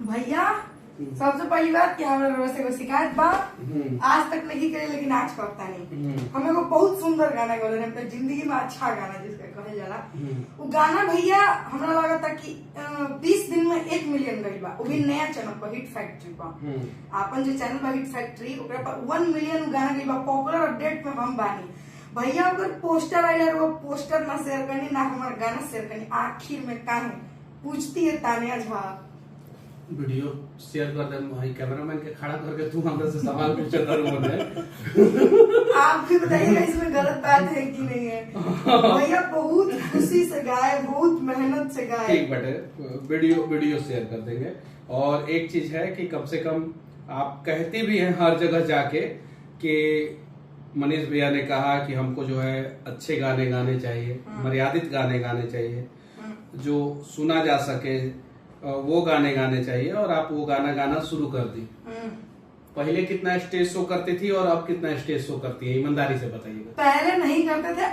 भैया सबसे पहली बात कि हमारे रोज से कोई शिकायत बा आज तक नहीं करे, लेकिन आज करता नहीं। हमें को बहुत सुंदर गाना गौले अपने जिंदगी में अच्छा गाना जिसका कहे जाला वो गाना भैया हमरा लगा था कि 20 दिन में 1 मिलियन गई बा, वो भी नया चैनल पर हिट फैक्ट्री पर। अपन जो चैनल बा हिट फैक्ट्री ओकरा पर 1 मिलियन गाना गई बा, पॉपुलर अपडेट में हम बानी। भैया अगर पोस्टर आइला वो पोस्टर ना शेयर करनी ना हमारा गाना शेयर करनी, आखिर में काहे पूछती है तानिया झा। वीडियो शेयर कर दे भाई, कैमरामैन के खड़ा करके तू हमसे से सवाल पूछे आप भी बताइएगा इसमें गलत बात है कि नहीं है। भैया बहुत खुशी से गाए, बहुत मेहनत से गाए। ठीक बेटे, वीडियो शेयर कर देंगे। और एक चीज है कि कम से कम आप कहते भी हैं हर जगह जाके कि मनीष भैया ने कहा कि हमको जो है अच्छे गाने गाने चाहिए, मर्यादित गाने गाने चाहिए, जो सुना जा सके वो गाने गाने चाहिए। और आप वो गाना गाना शुरू कर दी। पहले कितना स्टेज शो करती थी और अब कितना स्टेज शो करती है, ईमानदारी से बताइएगा। पहले नहीं करते थे।